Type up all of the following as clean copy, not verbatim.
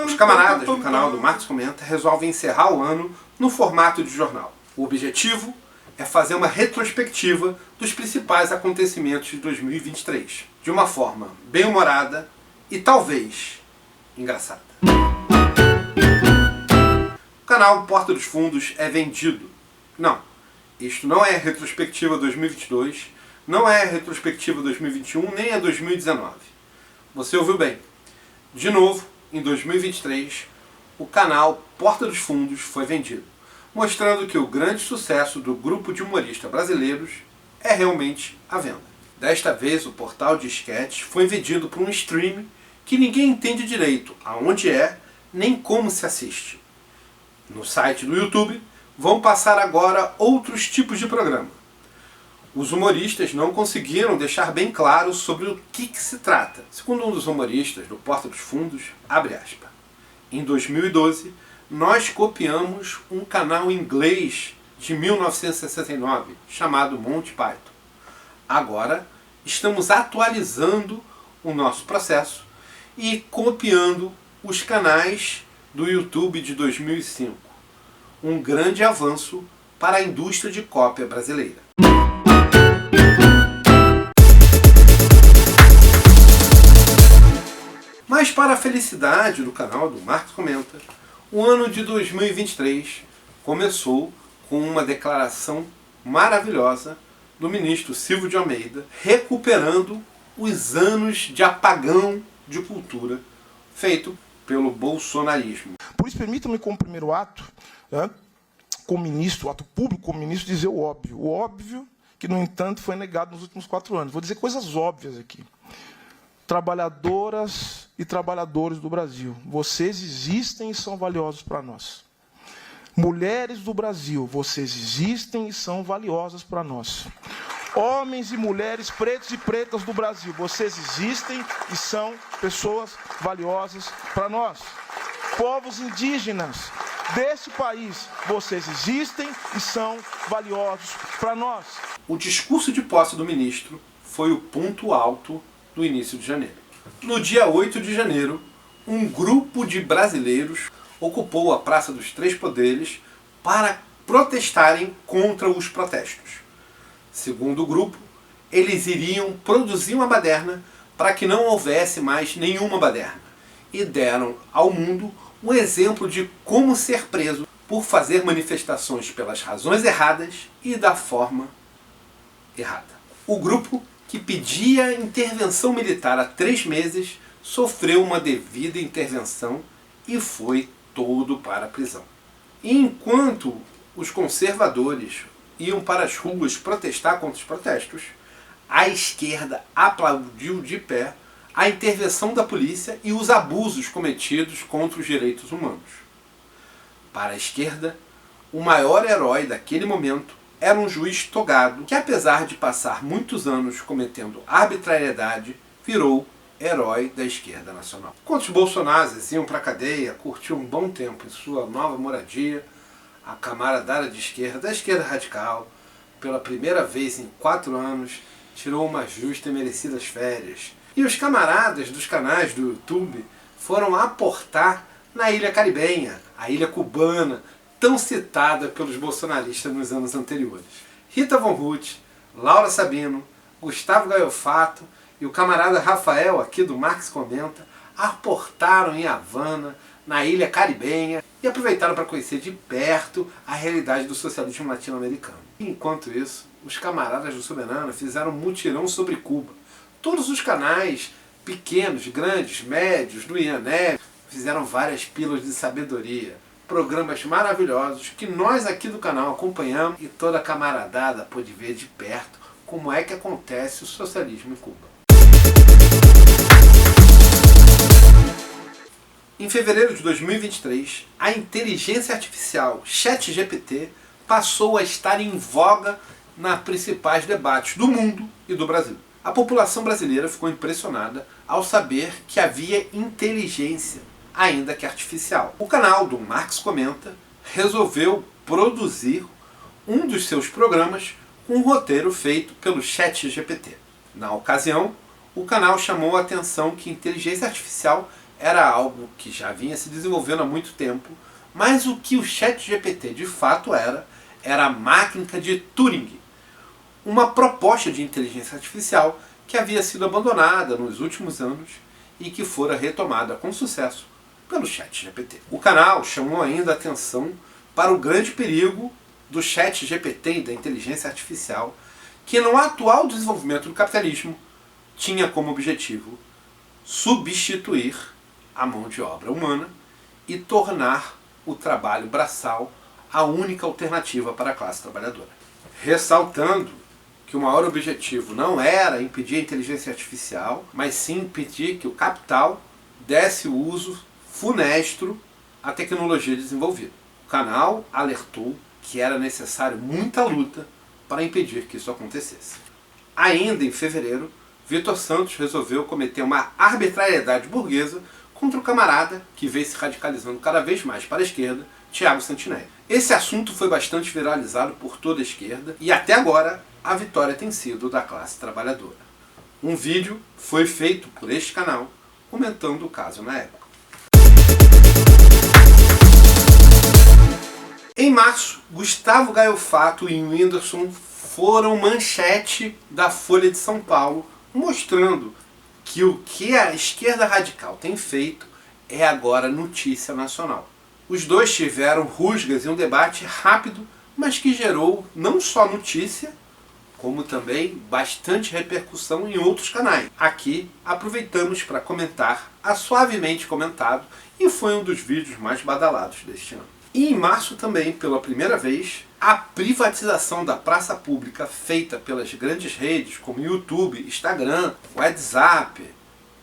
Os camaradas do canal do Marcos Comenta resolvem encerrar o ano no formato de jornal. O objetivo é fazer uma retrospectiva dos principais acontecimentos de 2023, de uma forma bem-humorada e talvez engraçada. O canal Porta dos Fundos é vendido. Não, isto não é a retrospectiva 2022, não é a retrospectiva 2021, nem a 2019. Você ouviu bem. De novo, em 2023, o canal Porta dos Fundos foi vendido, mostrando que o grande sucesso do grupo de humoristas brasileiros é realmente a venda. Desta vez, o portal de sketches foi vendido por um stream que ninguém entende direito aonde é, nem como se assiste. No site do YouTube, vão passar agora outros tipos de programa. Os humoristas não conseguiram deixar bem claro sobre o que se trata. Segundo um dos humoristas do Porta dos Fundos, abre aspas, em 2012, nós copiamos um canal inglês de 1969, chamado Monty Python. Agora, estamos atualizando o nosso processo e copiando os canais do YouTube de 2005. Um grande avanço para a indústria de cópia brasileira. Mas para a felicidade do canal do Marcos Comenta, o ano de 2023 começou com uma declaração maravilhosa do ministro Silvio de Almeida, recuperando os anos de apagão de cultura feito pelo bolsonarismo. Por isso, permitam-me, como primeiro ato, como ministro, ato público como ministro, dizer o óbvio. O óbvio que, no entanto, foi negado nos últimos 4 anos. Vou dizer coisas óbvias aqui. Trabalhadoras e trabalhadores do Brasil, vocês existem e são valiosos para nós. Mulheres do Brasil, vocês existem e são valiosas para nós. Homens e mulheres, pretos e pretas do Brasil, vocês existem e são pessoas valiosas para nós. Povos indígenas deste país, vocês existem e são valiosos para nós. O discurso de posse do ministro foi o ponto alto do início de janeiro. No dia 8 de janeiro, um grupo de brasileiros ocupou a Praça dos Três Poderes para protestarem contra os protestos. Segundo o grupo, eles iriam produzir uma baderna para que não houvesse mais nenhuma baderna e deram ao mundo um exemplo de como ser preso por fazer manifestações pelas razões erradas e da forma errada. O grupo, que pedia intervenção militar há 3 meses, sofreu uma devida intervenção e foi todo para a prisão. E enquanto os conservadores iam para as ruas protestar contra os protestos, a esquerda aplaudiu de pé a intervenção da polícia e os abusos cometidos contra os direitos humanos. Para a esquerda, o maior herói daquele momento era um juiz togado que, apesar de passar muitos anos cometendo arbitrariedade, virou herói da esquerda nacional. Enquanto os bolsonaros iam para a cadeia, curtiu um bom tempo em sua nova moradia, a camaradada de esquerda, da esquerda radical, pela primeira vez em 4 anos, tirou umas justas e merecidas férias. E os camaradas dos canais do YouTube foram aportar na Ilha Caribenha, a ilha cubana, tão citada pelos bolsonaristas nos anos anteriores. Rita Von Huth, Laura Sabino, Gustavo Gaiofato e o camarada Rafael, aqui do Marcos Comenta, aportaram em Havana, na Ilha Caribenha, e aproveitaram para conhecer de perto a realidade do socialismo latino-americano. Enquanto isso, os camaradas do Soberano fizeram um mutirão sobre Cuba. Todos os canais, pequenos, grandes, médios, do Ian Neves, fizeram várias pílulas de sabedoria, programas maravilhosos que nós aqui do canal acompanhamos e toda a camaradada pôde ver de perto como é que acontece o socialismo em Cuba. Em fevereiro de 2023, a inteligência artificial ChatGPT passou a estar em voga nos principais debates do mundo e do Brasil. A população brasileira ficou impressionada ao saber que havia inteligência, ainda que artificial. O canal do Marcos Comenta resolveu produzir um dos seus programas com um roteiro feito pelo ChatGPT. Na ocasião, o canal chamou a atenção que inteligência artificial era algo que já vinha se desenvolvendo há muito tempo, mas o que o ChatGPT de fato era a máquina de Turing, uma proposta de inteligência artificial que havia sido abandonada nos últimos anos e que fora retomada com sucesso pelo ChatGPT. O canal chamou ainda a atenção para o grande perigo do ChatGPT e da inteligência artificial, que no atual desenvolvimento do capitalismo tinha como objetivo substituir a mão de obra humana e tornar o trabalho braçal a única alternativa para a classe trabalhadora. Ressaltando que o maior objetivo não era impedir a inteligência artificial, mas sim impedir que o capital desse o uso funesto à tecnologia desenvolvida. O canal alertou que era necessário muita luta para impedir que isso acontecesse. Ainda em fevereiro, Vitor Santos resolveu cometer uma arbitrariedade burguesa contra o camarada que veio se radicalizando cada vez mais para a esquerda, Thiago Santinelli. Esse assunto foi bastante viralizado por toda a esquerda e até agora a vitória tem sido da classe trabalhadora. Um vídeo foi feito por este canal comentando o caso na época. Em março, Gustavo Gaio Fato e Whindersson foram manchete da Folha de São Paulo, mostrando que o que a esquerda radical tem feito é agora notícia nacional. Os dois tiveram rusgas e um debate rápido, mas que gerou não só notícia, como também bastante repercussão em outros canais. Aqui aproveitamos para comentar a Suavemente Comentado e foi um dos vídeos mais badalados deste ano. E em março também, pela primeira vez, a privatização da praça pública feita pelas grandes redes como YouTube, Instagram, WhatsApp,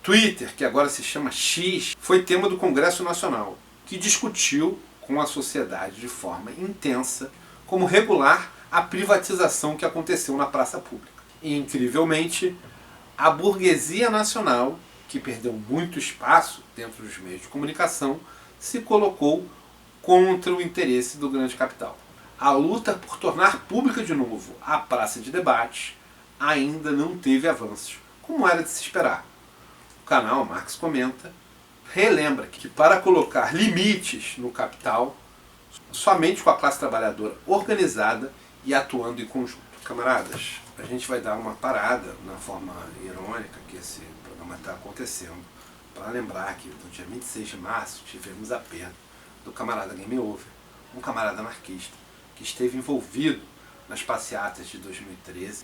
Twitter, que agora se chama X, foi tema do Congresso Nacional, que discutiu com a sociedade de forma intensa como regular a privatização que aconteceu na praça pública. E, incrivelmente, a burguesia nacional, que perdeu muito espaço dentro dos meios de comunicação, se colocou contra o interesse do grande capital. A luta por tornar pública de novo a praça de debates ainda não teve avanços, como era de se esperar. O canal Marx Comenta relembra que para colocar limites no capital, somente com a classe trabalhadora organizada e atuando em conjunto. Camaradas, a gente vai dar uma parada na forma irônica que esse programa está acontecendo, para lembrar que no dia 26 de março tivemos a perda do camarada Game Over, um camarada anarquista que esteve envolvido nas passeatas de 2013,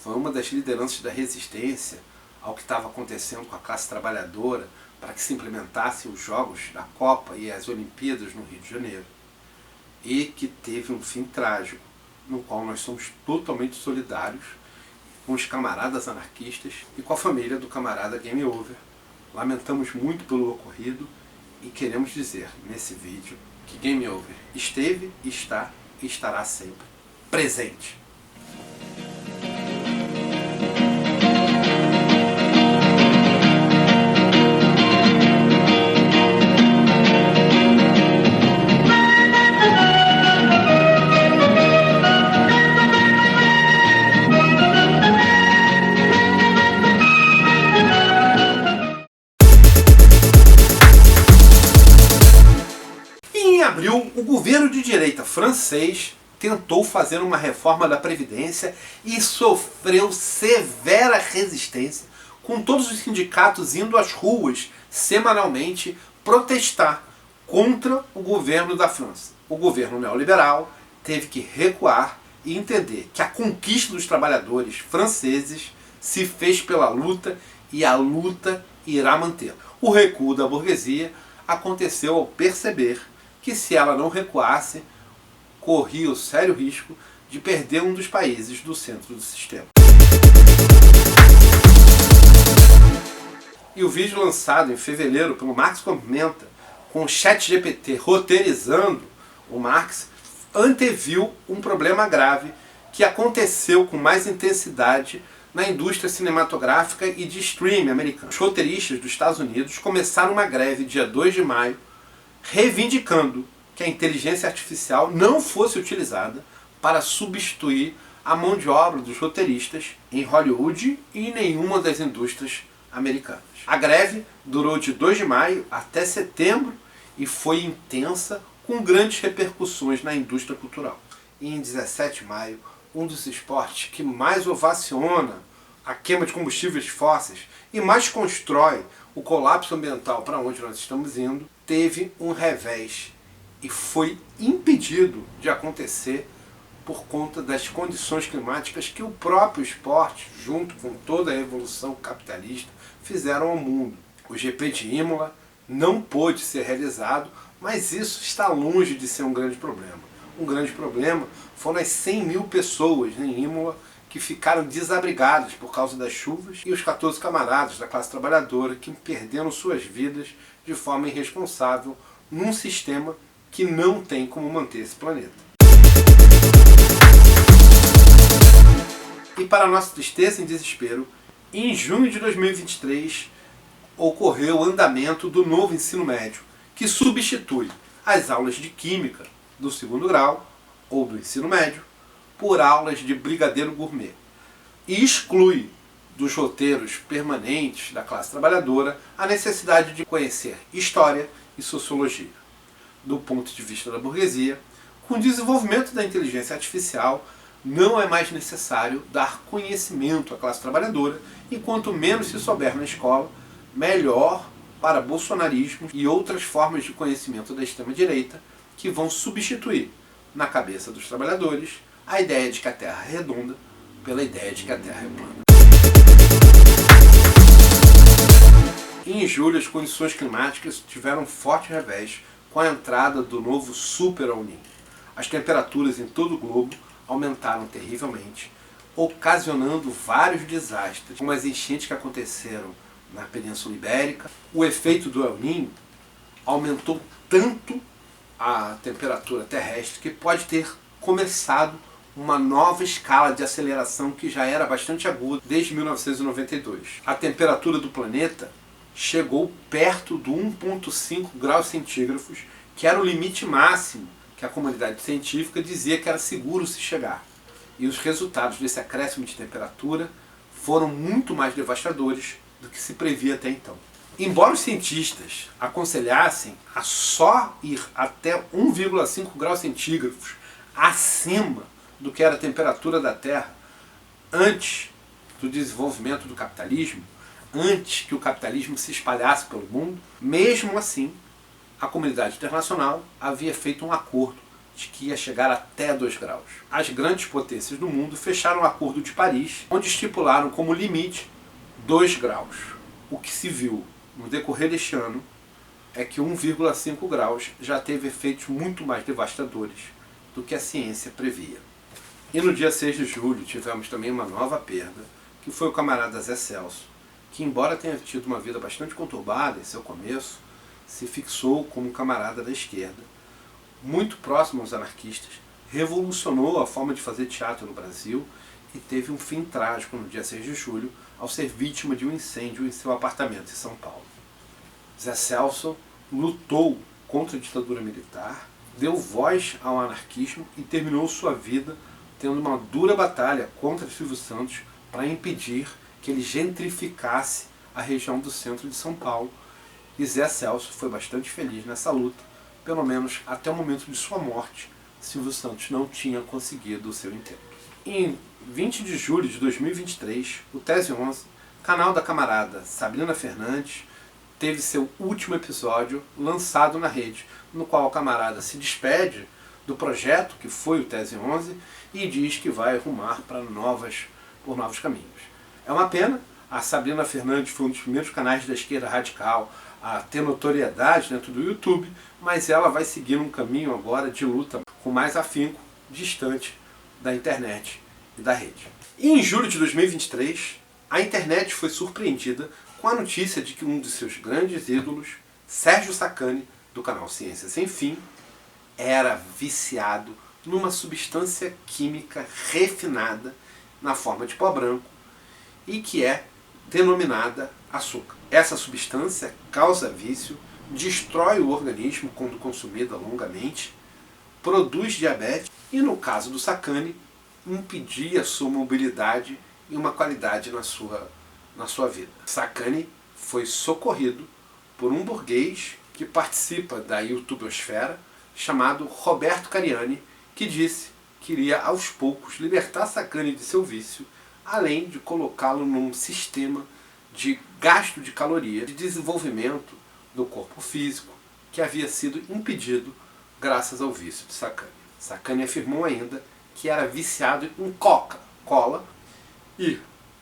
foi uma das lideranças da resistência ao que estava acontecendo com a classe trabalhadora para que se implementassem os Jogos da Copa e as Olimpíadas no Rio de Janeiro, e que teve um fim trágico, no qual nós somos totalmente solidários com os camaradas anarquistas e com a família do camarada Game Over. Lamentamos muito pelo ocorrido e queremos dizer nesse vídeo que Game Over esteve, está e estará sempre presente. O governo de direita francês tentou fazer uma reforma da Previdência e sofreu severa resistência, com todos os sindicatos indo às ruas semanalmente protestar contra o governo da França. O governo neoliberal teve que recuar e entender que a conquista dos trabalhadores franceses se fez pela luta e a luta irá mantê-la. O recuo da burguesia aconteceu ao perceber que se ela não recuasse, corria o sério risco de perder um dos países do centro do sistema. E o vídeo lançado em fevereiro pelo Marx Comenta, com o ChatGPT roteirizando o Marx, anteviu um problema grave que aconteceu com mais intensidade na indústria cinematográfica e de streaming americana. Os roteiristas dos Estados Unidos começaram uma greve dia 2 de maio, reivindicando que a inteligência artificial não fosse utilizada para substituir a mão de obra dos roteiristas em Hollywood e em nenhuma das indústrias americanas. A greve durou de 2 de maio até setembro e foi intensa, com grandes repercussões na indústria cultural. E em 17 de maio, um dos esportes que mais ovaciona a queima de combustíveis fósseis e mais constrói o colapso ambiental para onde nós estamos indo, teve um revés e foi impedido de acontecer por conta das condições climáticas que o próprio esporte, junto com toda a evolução capitalista, fizeram ao mundo. O GP de Imola não pôde ser realizado, mas isso está longe de ser um grande problema. Um grande problema foram as 100 mil pessoas em Imola que ficaram desabrigadas por causa das chuvas e os 14 camaradas da classe trabalhadora que perderam suas vidas de forma irresponsável num sistema que não tem como manter esse planeta. E para nossa tristeza e desespero, em junho de 2023 ocorreu o andamento do novo ensino médio, que substitui as aulas de Química do 2º grau, ou do ensino médio, por aulas de brigadeiro gourmet. E exclui dos roteiros permanentes da classe trabalhadora a necessidade de conhecer história e sociologia. Do ponto de vista da burguesia, com o desenvolvimento da inteligência artificial, não é mais necessário dar conhecimento à classe trabalhadora, e quanto menos se souber na escola, melhor para bolsonarismo e outras formas de conhecimento da extrema-direita que vão substituir, na cabeça dos trabalhadores, a ideia de que a Terra é redonda pela ideia de que a Terra é plana. Em julho, as condições climáticas tiveram um forte revés com a entrada do novo Super El Niño. As temperaturas em todo o globo aumentaram terrivelmente, ocasionando vários desastres, como as enchentes que aconteceram na Península Ibérica. O efeito do El Niño aumentou tanto a temperatura terrestre que pode ter começado uma nova escala de aceleração que já era bastante aguda desde 1992. A temperatura do planeta chegou perto do 1,5 graus centígrados, que era o limite máximo que a comunidade científica dizia que era seguro se chegar. E os resultados desse acréscimo de temperatura foram muito mais devastadores do que se previa até então. Embora os cientistas aconselhassem a só ir até 1,5 graus centígrados acima do que era a temperatura da Terra antes do desenvolvimento do capitalismo, antes que o capitalismo se espalhasse pelo mundo, mesmo assim, a comunidade internacional havia feito um acordo de que ia chegar até 2 graus. As grandes potências do mundo fecharam o Acordo de Paris, onde estipularam como limite 2 graus. O que se viu no decorrer deste ano é que 1,5 graus já teve efeitos muito mais devastadores do que a ciência previa. E no dia 6 de julho tivemos também uma nova perda, que foi o camarada Zé Celso, que embora tenha tido uma vida bastante conturbada em seu começo, se fixou como um camarada da esquerda, muito próximo aos anarquistas, revolucionou a forma de fazer teatro no Brasil e teve um fim trágico no dia 6 de julho ao ser vítima de um incêndio em seu apartamento em São Paulo. Zé Celso lutou contra a ditadura militar, deu voz ao anarquismo e terminou sua vida tendo uma dura batalha contra Silvio Santos para impedir que ele gentrificasse a região do centro de São Paulo. E Zé Celso foi bastante feliz nessa luta, pelo menos até o momento de sua morte. Silvio Santos não tinha conseguido o seu intento. Em 20 de julho de 2023, o Tese 11, canal da camarada Sabrina Fernandes, teve seu último episódio lançado na rede, no qual a camarada se despede do projeto que foi o Tese 11 e diz que vai rumar por novos caminhos. É uma pena. A Sabrina Fernandes foi um dos primeiros canais da esquerda radical a ter notoriedade dentro do YouTube, mas ela vai seguir um caminho agora de luta com mais afinco, distante da internet e da rede. E em julho de 2023, a internet foi surpreendida com a notícia de que um de seus grandes ídolos, Sérgio Sacani, do canal Ciência Sem Fim, era viciado numa substância química refinada na forma de pó branco e que é denominada açúcar. Essa substância causa vício, destrói o organismo quando consumida longamente, produz diabetes e, no caso do Sacani, impedia sua mobilidade e uma qualidade na sua vida. Sacani foi socorrido por um burguês que participa da youtubosfera, chamado Roberto Cariani, que disse que iria aos poucos libertar Sacani de seu vício, além de colocá-lo num sistema de gasto de caloria, de desenvolvimento do corpo físico, que havia sido impedido graças ao vício de Sacani. Sacani afirmou ainda que era viciado em Coca-Cola e,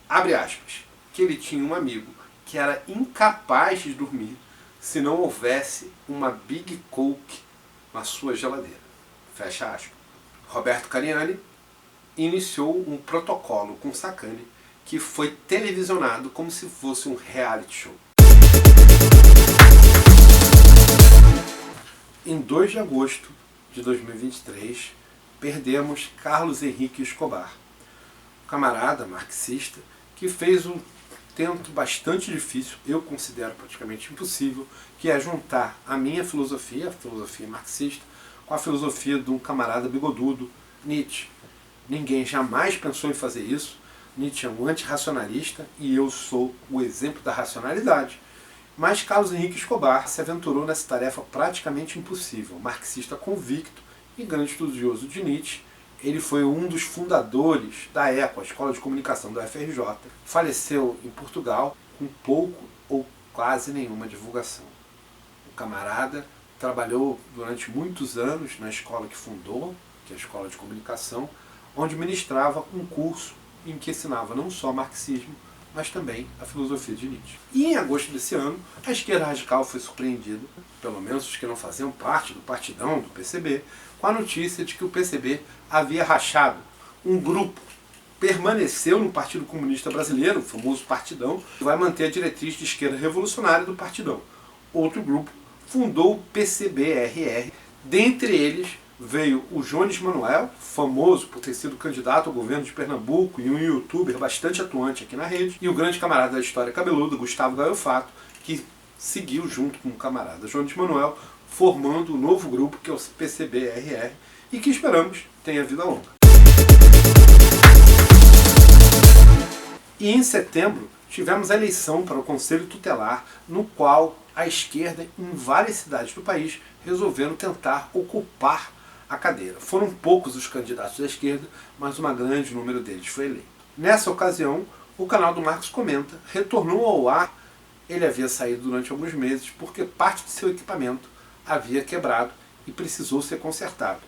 abre aspas, que ele tinha um amigo que era incapaz de dormir se não houvesse uma Big Coke na sua geladeira. Fecha aspas. Roberto Cariani iniciou um protocolo com Sacani que foi televisionado como se fosse um reality show. Em 2 de agosto de 2023, perdemos Carlos Henrique Escobar, um camarada marxista que fez um tento bastante difícil, eu considero praticamente impossível, que é juntar a minha filosofia, a filosofia marxista, com a filosofia de um camarada bigodudo, Nietzsche. Ninguém jamais pensou em fazer isso. Nietzsche é um antirracionalista e eu sou o exemplo da racionalidade. Mas Carlos Henrique Escobar se aventurou nessa tarefa praticamente impossível. Marxista convicto e grande estudioso de Nietzsche, ele foi um dos fundadores da ECO, a Escola de Comunicação da UFRJ. Faleceu em Portugal com pouco ou quase nenhuma divulgação. O camarada trabalhou durante muitos anos na escola que fundou, que é a Escola de Comunicação, onde ministrava um curso em que ensinava não só marxismo, mas também a filosofia de Nietzsche. E em agosto desse ano, a esquerda radical foi surpreendida, pelo menos os que não faziam parte do partidão, do PCB, com a notícia de que o PCB havia rachado. Um grupo permaneceu no Partido Comunista Brasileiro, o famoso Partidão, e vai manter a diretriz de esquerda revolucionária do Partidão. Outro grupo fundou o PCB-RR, dentre eles veio o Jones Manuel, famoso por ter sido candidato ao governo de Pernambuco e um youtuber bastante atuante aqui na rede, e o grande camarada da história cabeluda, Gustavo Gaiofato, que seguiu junto com o camarada Jones Manuel, formando um novo grupo que é o PCB-RR, e que esperamos tenha vida longa. E em setembro tivemos a eleição para o Conselho Tutelar, no qual a esquerda em várias cidades do país resolveram tentar ocupar a cadeira. Foram poucos os candidatos da esquerda, mas um grande número deles foi eleito. Nessa ocasião, o canal do Marcos Comenta retornou ao ar. Ele havia saído durante alguns meses porque parte de seu equipamento havia quebrado e precisou ser consertado.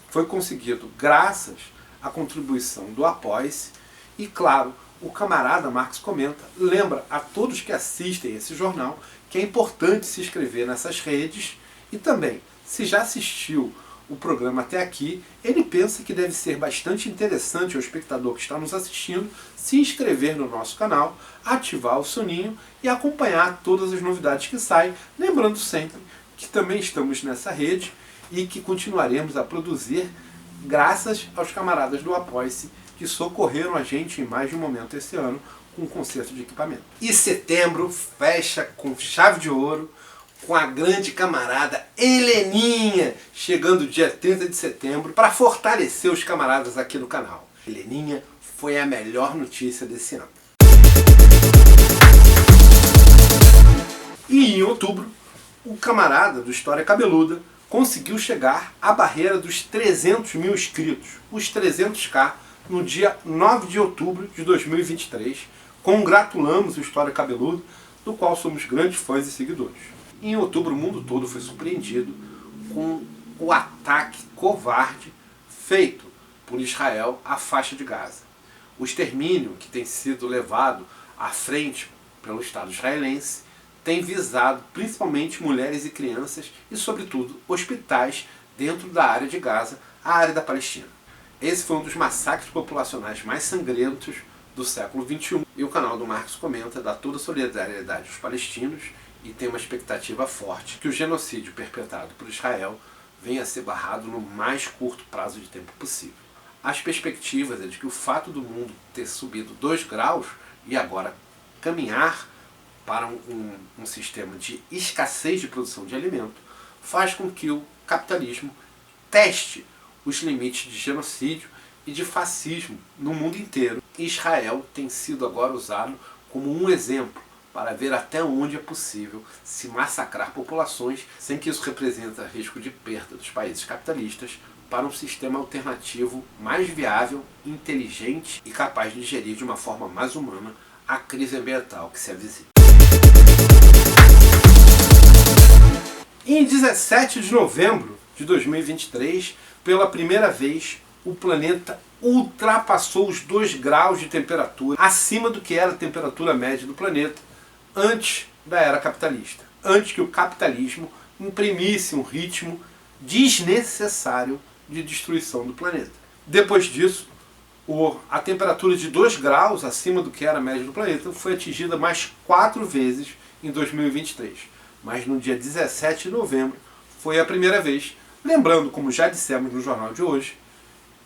Foi conseguido graças à contribuição do Apoia-se e, claro, o camarada Marcos Comenta lembra a todos que assistem esse jornal que é importante se inscrever nessas redes e também, se já assistiu o programa até aqui, ele pensa que deve ser bastante interessante ao espectador que está nos assistindo se inscrever no nosso canal, ativar o sininho e acompanhar todas as novidades que saem, lembrando sempre que também estamos nessa rede e que continuaremos a produzir graças aos camaradas do Apoia-se que socorreram a gente em mais de um momento esse ano com o conserto de equipamento. E setembro fecha com chave de ouro, com a grande camarada Heleninha, chegando dia 30 de setembro para fortalecer os camaradas aqui no canal. Heleninha foi a melhor notícia desse ano. E em outubro, o camarada do História Cabeluda conseguiu chegar à barreira dos 300 mil inscritos, os 300k, no dia 9 de outubro de 2023. Congratulamos o História Cabeluda, do qual somos grandes fãs e seguidores. Em outubro, o mundo todo foi surpreendido com o ataque covarde feito por Israel à faixa de Gaza. O extermínio que tem sido levado à frente pelo Estado israelense tem visado principalmente mulheres e crianças e, sobretudo, hospitais dentro da área de Gaza, a área da Palestina. Esse foi um dos massacres populacionais mais sangrentos do século XXI. E o canal do Marcos Comenta dá toda a solidariedade aos palestinos e tem uma expectativa forte que o genocídio perpetrado por Israel venha a ser barrado no mais curto prazo de tempo possível. As perspectivas é de que o fato do mundo ter subido 2 graus e agora caminhar para um sistema de escassez de produção de alimento faz com que o capitalismo teste os limites de genocídio e e de fascismo no mundo inteiro. Israel tem sido agora usado como um exemplo para ver até onde é possível se massacrar populações sem que isso represente risco de perda dos países capitalistas para um sistema alternativo mais viável, inteligente e capaz de gerir de uma forma mais humana a crise ambiental que se avizinha. Em 17 de novembro de 2023, pela primeira vez, o planeta ultrapassou os 2 graus de temperatura acima do que era a temperatura média do planeta antes da era capitalista. Antes que o capitalismo imprimisse um ritmo desnecessário de destruição do planeta. Depois disso, a temperatura de 2 graus acima do que era a média do planeta foi atingida mais 4 vezes em 2023. Mas no dia 17 de novembro foi a primeira vez, lembrando, como já dissemos no jornal de hoje,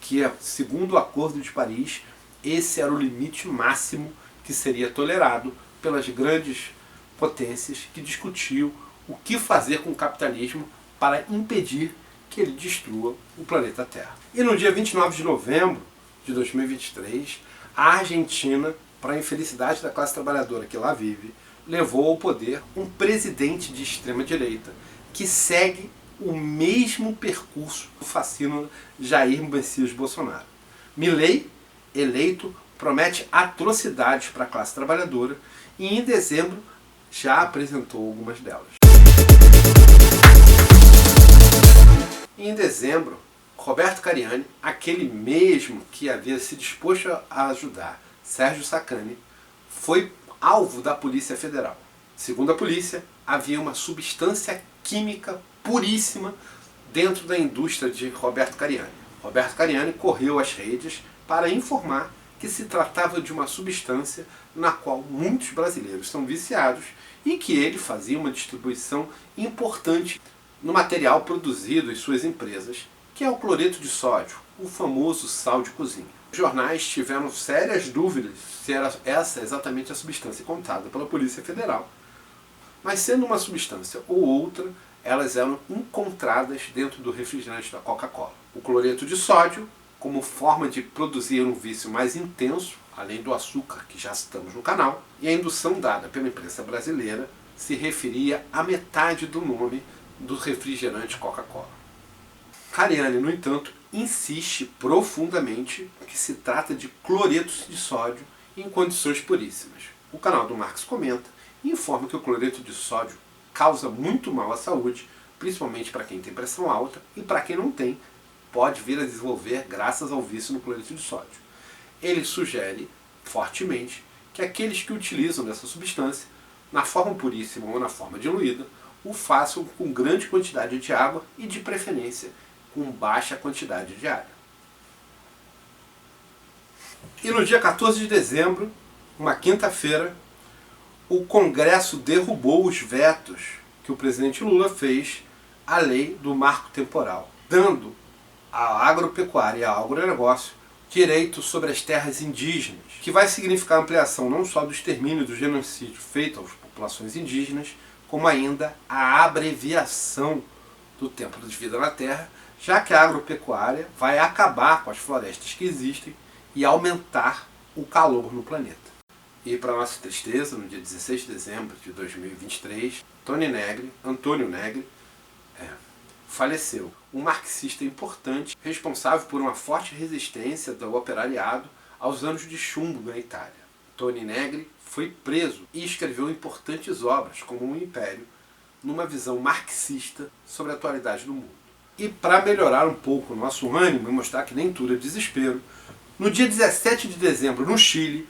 que segundo o Acordo de Paris, esse era o limite máximo que seria tolerado pelas grandes potências que discutiam o que fazer com o capitalismo para impedir que ele destrua o planeta Terra. E no dia 29 de novembro de 2023, a Argentina, para a infelicidade da classe trabalhadora que lá vive, levou ao poder um presidente de extrema-direita que segue o mesmo percurso do fascino Jair Messias Bolsonaro. Milei, eleito, promete atrocidades para a classe trabalhadora e em dezembro já apresentou algumas delas. Em dezembro, Roberto Cariani, aquele mesmo que havia se disposto a ajudar Sérgio Sacani, foi alvo da Polícia Federal. Segundo a polícia, havia uma substância química puríssima dentro da indústria de Roberto Cariani. Roberto Cariani correu às redes para informar que se tratava de uma substância na qual muitos brasileiros são viciados e que ele fazia uma distribuição importante no material produzido em suas empresas, que é o cloreto de sódio, o famoso sal de cozinha. Os jornais tiveram sérias dúvidas se era essa exatamente a substância contada pela Polícia Federal, mas sendo uma substância ou outra, elas eram encontradas dentro do refrigerante da Coca-Cola. O cloreto de sódio, como forma de produzir um vício mais intenso, além do açúcar que já citamos no canal, e a indução dada pela imprensa brasileira se referia à metade do nome do refrigerante Coca-Cola. Cariani, no entanto, insiste profundamente que se trata de cloreto de sódio em condições puríssimas. O canal do Marx comenta e informa que o cloreto de sódio causa muito mal à saúde, principalmente para quem tem pressão alta, e para quem não tem, pode vir a desenvolver graças ao vício no cloreto de sódio. Ele sugere fortemente que aqueles que utilizam dessa substância, na forma puríssima ou na forma diluída, o façam com grande quantidade de água e, de preferência, com baixa quantidade de água. E no dia 14 de dezembro, uma quinta-feira, o Congresso derrubou os vetos que o presidente Lula fez à lei do marco temporal, dando à agropecuária e ao agronegócio direito sobre as terras indígenas, que vai significar a ampliação não só do extermínio e do genocídio feito às populações indígenas, como ainda a abreviação do tempo de vida na terra, já que a agropecuária vai acabar com as florestas que existem e aumentar o calor no planeta. E para nossa tristeza, no dia 16 de dezembro de 2023, Antônio Negri faleceu. Um marxista importante, responsável por uma forte resistência do operariado aos anos de chumbo na Itália. Antônio Negri foi preso e escreveu importantes obras, como O Império, numa visão marxista sobre a atualidade do mundo. E para melhorar um pouco o nosso ânimo e mostrar que nem tudo é desespero, no dia 17 de dezembro, no Chile,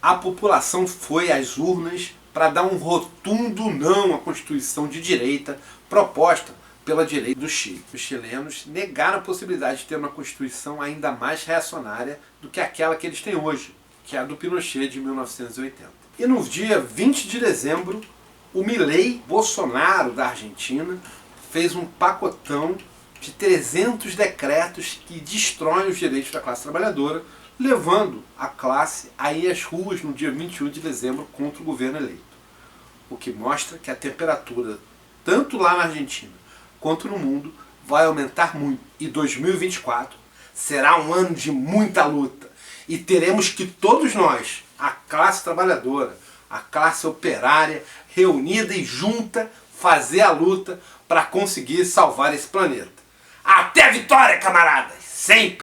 a população foi às urnas para dar um rotundo não à Constituição de direita proposta pela direita do Chile. Os chilenos negaram a possibilidade de ter uma Constituição ainda mais reacionária do que aquela que eles têm hoje, que é a do Pinochet de 1980. E no dia 20 de dezembro, o Milei Bolsonaro da Argentina fez um pacotão de 300 decretos que destroem os direitos da classe trabalhadora, levando a classe a ir às ruas no dia 21 de dezembro contra o governo eleito. O que mostra que a temperatura, tanto lá na Argentina quanto no mundo, vai aumentar muito. E 2024 Será um ano de muita luta e teremos que todos nós, a classe trabalhadora, a classe operária, reunida e junta, fazer a luta para conseguir salvar esse planeta. Até a vitória, camaradas! Sempre!